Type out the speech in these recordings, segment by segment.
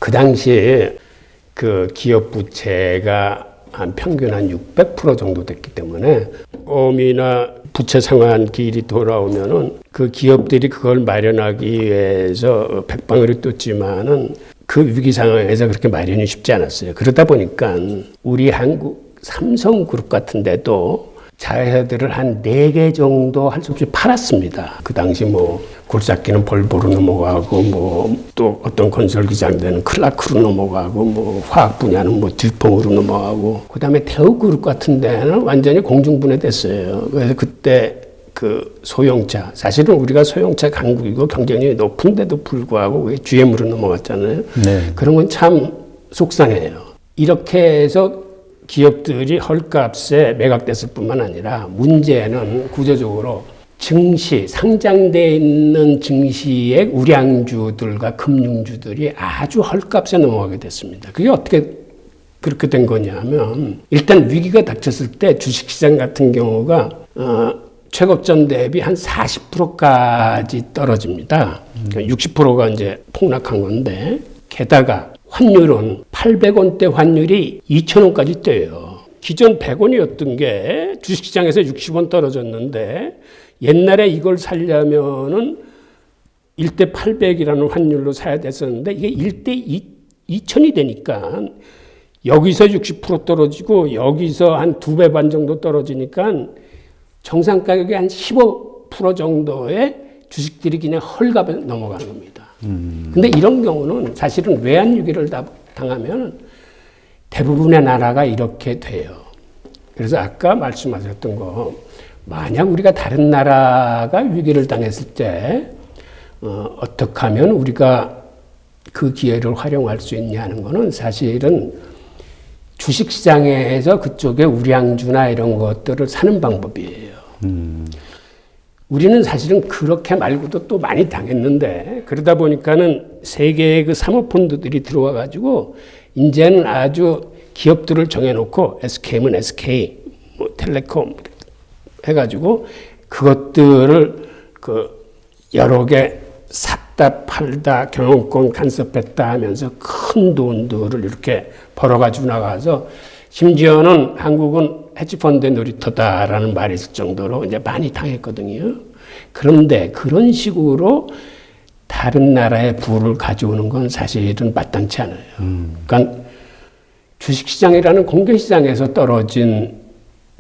그 당시에 그 기업 부채가 한 평균 한 600% 정도 됐기 때문에 어미나 부채 상환 기일이 돌아오면은 그 기업들이 그걸 마련하기 위해서 백방으로 뛰었지만은 그 위기 상황에서 그렇게 마련이 쉽지 않았어요. 그러다 보니까 우리 한국 삼성그룹 같은 데도 자회사들을 한 4개 정도 할 수 없이 팔았습니다. 그 당시 뭐 굴삭기는 볼보로 넘어가고 뭐 또 어떤 건설 기장대는 클라크로 넘어가고 뭐 화학 분야는 뭐 듀퐁으로 넘어가고 그다음에 태우그룹 같은 데는 완전히 공중분해됐어요. 그래서 그때 그 소형차, 사실은 우리가 소형차 강국이고 경쟁력이 높은데도 불구하고 왜 GM으로 넘어갔잖아요. 네. 그런 건 참 속상해요. 이렇게 해서 기업들이 헐값에 매각됐을 뿐만 아니라 문제는 구조적으로 증시, 상장되어 있는 증시의 우량주들과 금융주들이 아주 헐값에 넘어가게 됐습니다. 그게 어떻게 그렇게 된 거냐면 일단 위기가 닥쳤을 때 주식시장 같은 경우가 최고점 대비 한 40%까지 떨어집니다. 60%가 이제 폭락한 건데 게다가 환율은 800원대 환율이 2,000원까지 뛰어요. 기존 100원이었던 게 주식시장에서 60원 떨어졌는데 옛날에 이걸 사려면은 1대 800이라는 환율로 사야 됐었는데 이게 1대 2,000이 되니까 여기서 60% 떨어지고 여기서 한 2배 반 정도 떨어지니까 정상 가격이 한 15% 정도의 주식들이 그냥 헐값에 넘어가는 겁니다. 근데 이런 경우는 사실은 외환위기를 당하면 대부분의 나라가 이렇게 돼요. 그래서 아까 말씀하셨던 거, 만약 우리가 다른 나라가 위기를 당했을 때 어떻게 하면 우리가 그 기회를 활용할 수 있냐는 거는 사실은 주식시장에서 그쪽에 우량주나 이런 것들을 사는 방법이에요. 우리는 사실은 그렇게 말고도 또 많이 당했는데 그러다 보니까는 세계의 그 사모펀드들이 들어와 가지고 이제는 아주 기업들을 정해놓고 SK면 SK, 뭐 텔레콤 해가지고 그것들을 그 여러 개 샀다 팔다 경영권 간섭했다 하면서 큰 돈들을 이렇게 벌어가지고 나가서 심지어는 한국은 헤지펀드의 놀이터다라는 말이 있을 정도로 이제 많이 당했거든요. 그런데 그런 식으로 다른 나라의 부를 가져오는 건 사실은 마땅치 않아요. 그러니까 주식시장이라는 공개시장에서 떨어진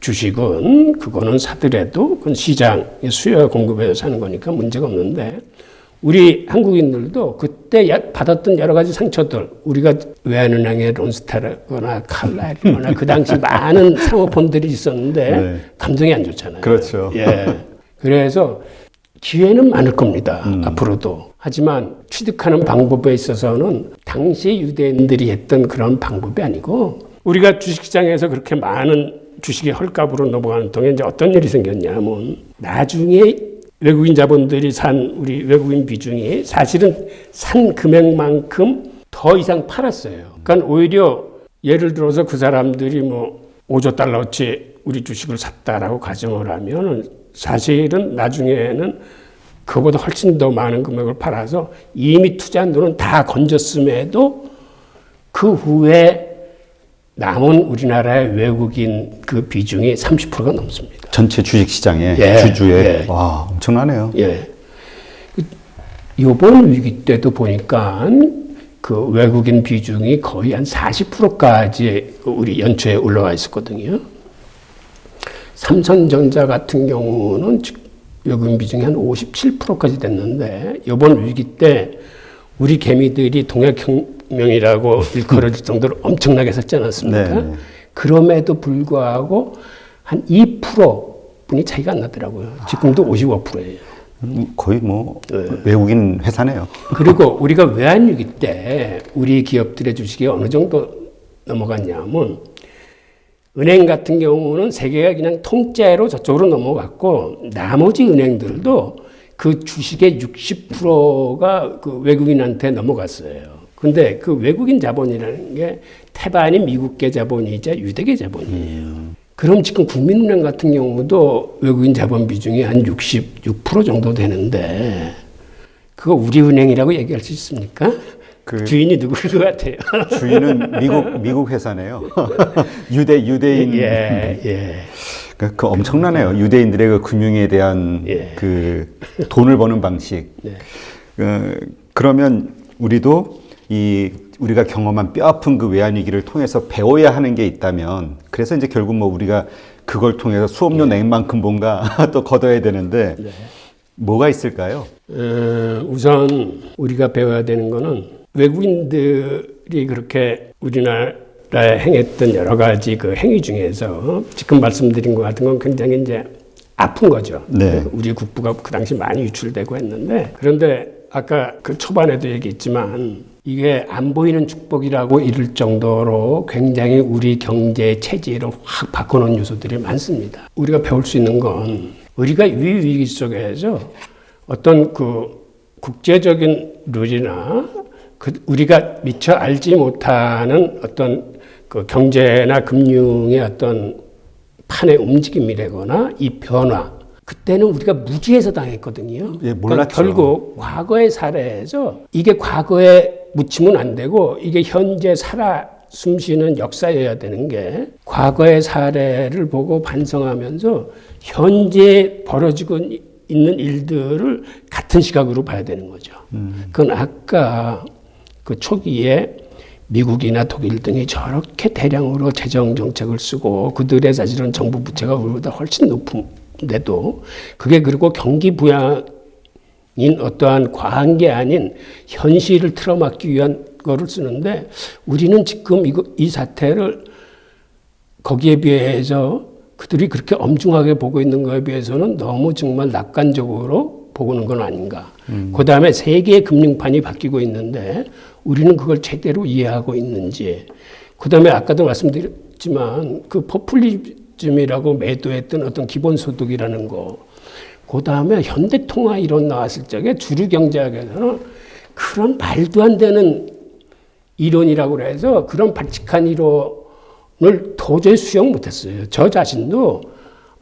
주식은 그거는 사더라도 그건 시장, 수요와 공급에서 사는 거니까 문제가 없는데 우리 한국인들도 그때 받았던 여러 가지 상처들, 우리가 외환은행의 론스타르거나 칼라이거나 그 당시 많은 상호펀들이 있었는데 네. 감정이 안 좋잖아요. 그렇죠. 예. 그래서 기회는 많을 겁니다. 앞으로도. 하지만 취득하는 방법에 있어서는 당시 유대인들이 했던 그런 방법이 아니고 우리가 주식시장에서 그렇게 많은 주식이 헐값으로 넘어가는 동안 이제 어떤 일이 생겼냐면 나중에 외국인 자본들이 산 우리 외국인 비중이 사실은 산 금액만큼 더 이상 팔았어요. 그러니까 오히려 예를 들어서 그 사람들이 뭐 5조 달러어치 우리 주식을 샀다라고 가정을 하면 사실은 나중에는 그보다 훨씬 더 많은 금액을 팔아서 이미 투자한 돈은 다 건졌음에도 그 후에 남은 우리나라의 외국인 그 비중이 30%가 넘습니다. 전체 주식시장에, 예, 주주에. 예. 와, 엄청나네요. 예. 이번 위기 때도 보니까 그 외국인 비중이 거의 한 40%까지 우리 연초에 올라와 있었거든요. 삼성전자 같은 경우는 외국인 비중이 한 57%까지 됐는데 이번 위기 때 우리 개미들이 동학혁명이라고 일컬어질 정도로 엄청나게 샀지 않았습니까? 네. 그럼에도 불구하고 한 2%뿐이 차이가 안 나더라고요. 지금도 55%예요. 거의 뭐 네. 외국인 회사네요. 그리고 우리가 외환위기 때 우리 기업들의 주식이 어느 정도 넘어갔냐면 은행 같은 경우는 세계가 그냥 통째로 저쪽으로 넘어갔고 나머지 은행들도 그 주식의 60%가 그 외국인한테 넘어갔어요. 근데 그 외국인 자본이라는 게 태반이 미국계 자본이자 유대계 자본이에요. 그럼 지금 국민은행 같은 경우도 외국인 자본 비중이 한 66% 정도 되는데 그거 우리 은행이라고 얘기할 수 있습니까? 주인이 누구일 것 같아요? 주인은 미국 회사네요. 유대인. 예. 그 엄청나네요. 유대인들의 그 금융에 대한 그 돈을 버는 방식. 네. 그러면 우리도 우리가 경험한 뼈아픈 그 외환위기를 통해서 배워야 하는 게 있다면, 그래서 이제 결국 뭐 우리가 그걸 통해서 수업료 낸만큼 뭔가 또 걷어야 되는데, 뭐가 있을까요? 우선 우리가 배워야 되는 거는 외국인들이 그렇게 우리나라에 행했던 여러 가지 그 행위 중에서 지금 말씀드린 것 같은 건 굉장히 이제 아픈 거죠. 네. 우리 국부가 그 당시 많이 유출되고 했는데, 그런데 아까 그 초반에도 얘기했지만 이게 안 보이는 축복이라고 이를 정도로 굉장히 우리 경제 체질을 확 바꿔놓은 요소들이 많습니다. 우리가 배울 수 있는 건 우리가 위기 속에서 어떤 그 국제적인 룰이나 우리가 미처 알지 못하는 어떤 그 경제나 금융의 어떤 판의 움직임이라거나 이 변화, 그때는 우리가 무지해서 당했거든요. 예, 몰랐죠. 그러니까 결국 과거의 사례에서 이게 과거에 묻히면 안 되고 이게 현재 살아 숨쉬는 역사여야 되는 게, 과거의 사례를 보고 반성하면서 현재 벌어지고 있는 일들을 같은 시각으로 봐야 되는 거죠. 그건 아까 그 초기에 미국이나 독일 등이 저렇게 대량으로 재정 정책을 쓰고 그들의 사실은 정부 부채가 우리보다 훨씬 높은데도 그게 그리고 경기 부양인 어떠한 과한 게 아닌 현실을 틀어막기 위한 거를 쓰는데, 우리는 지금 이 사태를 거기에 비해서 그들이 그렇게 엄중하게 보고 있는 것에 비해서는 너무 정말 낙관적으로 보고는 건 아닌가. 그 다음에 세계의 금융판이 바뀌고 있는데 우리는 그걸 제대로 이해하고 있는지. 그 다음에 아까도 말씀드렸지만 그 포퓰리즘이라고 매도했던 어떤 기본소득이라는 거. 그 다음에 현대통화 이론 나왔을 적에 주류 경제학에서는 그런 말도 안 되는 이론이라고 해서 그런 발칙한 이론을 도저히 수용 못했어요. 저 자신도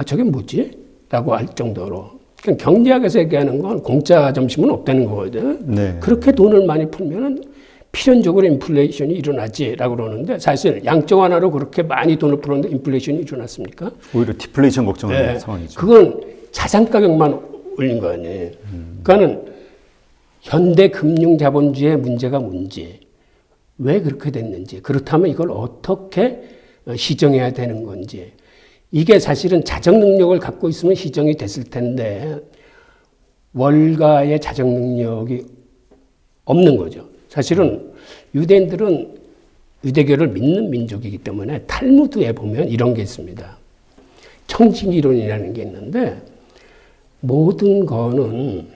저게 뭐지? 라고 할 정도로. 그러니까 경제학에서 얘기하는 건 공짜 점심은 없다는 거거든. 네. 그렇게 돈을 많이 풀면은 필연적으로 인플레이션이 일어나지라고 그러는데, 사실 양적 완화로 그렇게 많이 돈을 풀었는데 인플레이션이 일어났습니까? 오히려 디플레이션 걱정하는 상황이죠. 그건 자산 가격만 올린 거 아니에요. 그러니까는 현대 금융 자본주의의 문제가 뭔지, 왜 그렇게 됐는지, 그렇다면 이걸 어떻게 시정해야 되는 건지, 이게 사실은 자정 능력을 갖고 있으면 시정이 됐을 텐데 월가의 자정 능력이 없는 거죠. 사실은 유대인들은 유대교를 믿는 민족이기 때문에 탈무드에 보면 이런 게 있습니다. 청징이론이라는 게 있는데 모든 거는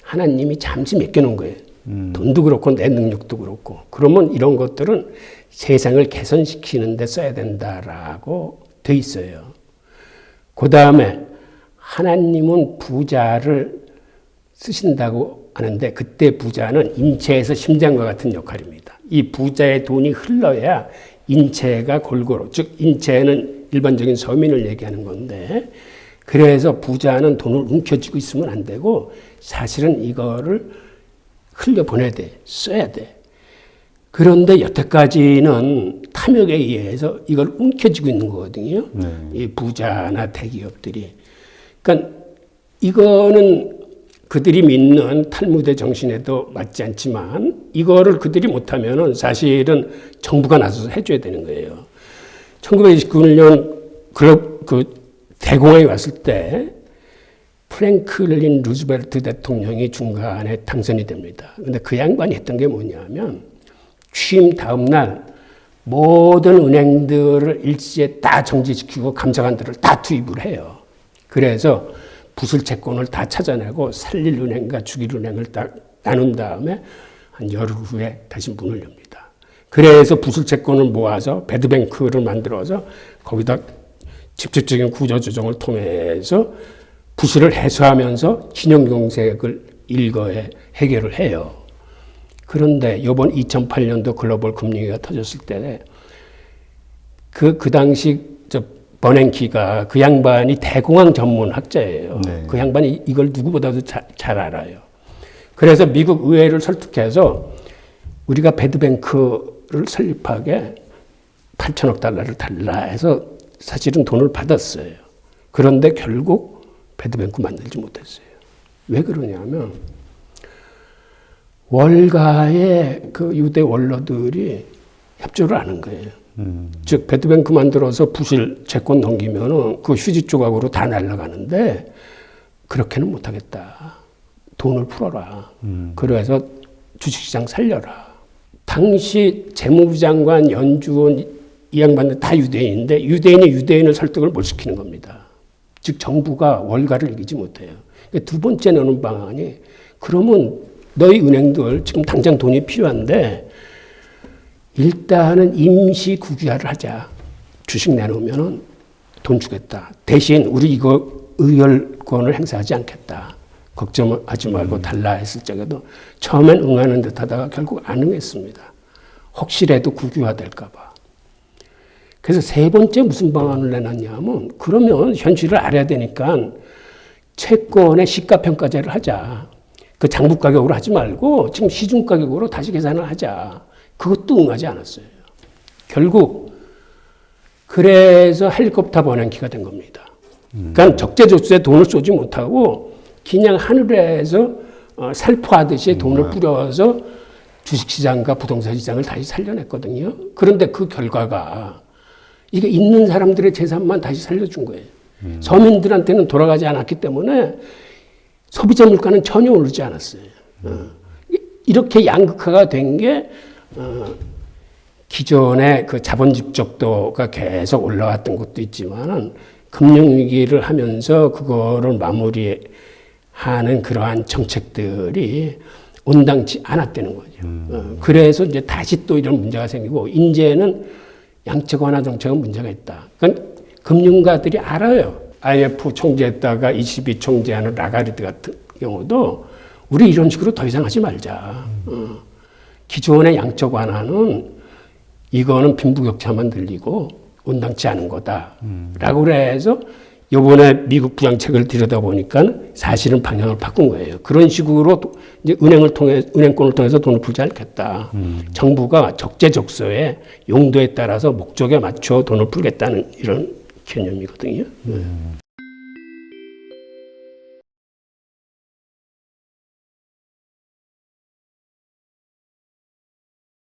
하나님이 잠시 맡겨놓은 거예요. 돈도 그렇고 내 능력도 그렇고. 그러면 이런 것들은 세상을 개선시키는 데 써야 된다라고 돼 있어요. 그 다음에 하나님은 부자를 쓰신다고 하는데 그때 부자는 인체에서 심장과 같은 역할입니다. 이 부자의 돈이 흘러야 인체가 골고루, 즉 인체는 일반적인 서민을 얘기하는 건데, 그래서 부자는 돈을 움켜쥐고 있으면 안 되고 사실은 이거를 흘려보내야 돼, 써야 돼. 그런데 여태까지는 탐욕에 의해서 이걸 움켜쥐고 있는 거거든요. 네. 이 부자나 대기업들이. 그러니까 이거는 그들이 믿는 탈무드 정신에도 맞지 않지만 이거를 그들이 못하면은 사실은 정부가 나서서 해줘야 되는 거예요. 1929년 그 대공황이 왔을 때 프랭클린 루즈벨트 대통령이 중간에 당선이 됩니다. 근데 그 양반이 했던 게 뭐냐면 취임 다음 날 모든 은행들을 일시에 다 정지시키고 감사관들을 다 투입을 해요. 그래서 부술 채권을 다 찾아내고 살릴 은행과 죽일 은행을 딱 나눈 다음에 한 열흘 후에 다시 문을 엽니다. 그래서 부술 채권을 모아서 배드뱅크를 만들어서 거기다 직접적인 구조조정을 통해서 부실을 해소하면서 신용정책을 일거에 해결을 해요. 그런데 이번 2008년도 글로벌 금융위기가 터졌을 때 그 당시 버냉키가 그 양반이 대공황 전문 학자예요. 네. 그 양반이 이걸 누구보다도 잘 알아요. 그래서 미국 의회를 설득해서 우리가 배드뱅크를 설립하게 8천억 달러를 달라 해서 사실은 돈을 받았어요. 그런데 결국 배드뱅크 만들지 못했어요. 왜 그러냐면 월가의 그 유대 원로들이 협조를 안 한 거예요. 즉 배드뱅크 만들어서 부실 채권 넘기면은 그 휴지 조각으로 다 날아가는데 그렇게는 못하겠다. 돈을 풀어라. 그래서 주식시장 살려라. 당시 재무부 장관 연주원 이 양반들 다 유대인인데 유대인이 유대인을 설득을 못 시키는 겁니다. 즉 정부가 월가를 이기지 못해요. 두 번째 내놓은 방안이 그러면 너희 은행들 지금 당장 돈이 필요한데 일단은 임시 국유화를 하자. 주식 내놓으면 돈 주겠다. 대신 우리 이거 의결권을 행사하지 않겠다. 걱정하지 말고 달라 했을 적에도 처음엔 응하는 듯 하다가 결국 안 응했습니다. 혹시라도 국유화 될까 봐. 그래서 세 번째 무슨 방안을 내놨냐면 그러면 현실을 알아야 되니까 채권의 시가평가제를 하자. 그 장부 가격으로 하지 말고 지금 시중 가격으로 다시 계산을 하자. 그것도 응하지 않았어요. 결국 그래서 헬리콥터 번영기가 된 겁니다. 그러니까 적재적소에 돈을 쏘지 못하고 그냥 하늘에서 살포하듯이 돈을 뿌려서 주식시장과 부동산 시장을 다시 살려냈거든요. 그런데 그 결과가 이게 있는 사람들의 재산만 다시 살려준 거예요. 서민들한테는 돌아가지 않았기 때문에 소비자 물가는 전혀 오르지 않았어요. 이렇게 양극화가 된 게 기존의 그 자본 집적도가 계속 올라왔던 것도 있지만 금융위기를 하면서 그거를 마무리하는 그러한 정책들이 온당치 않았다는 거죠. 그래서 이제 다시 또 이런 문제가 생기고 이제는 양적 완화 정책은 문제가 있다. 그러니까 금융가들이 알아요. IMF 총재했다가 ECB 총재하는 라가르드 같은 경우도 우리 이런 식으로 더 이상 하지 말자. 기존의 양적 완화는 이거는 빈부격차만 들리고 온당치 않은 거다. 라고 그래서 이번에 미국 부양책을 들여다보니까 사실은 방향을 바꾼 거예요. 그런 식으로 이제 은행권을 통해서 돈을 풀지 않겠다. 정부가 적재적소의 용도에 따라서 목적에 맞춰 돈을 풀겠다는 이런 개념이거든요.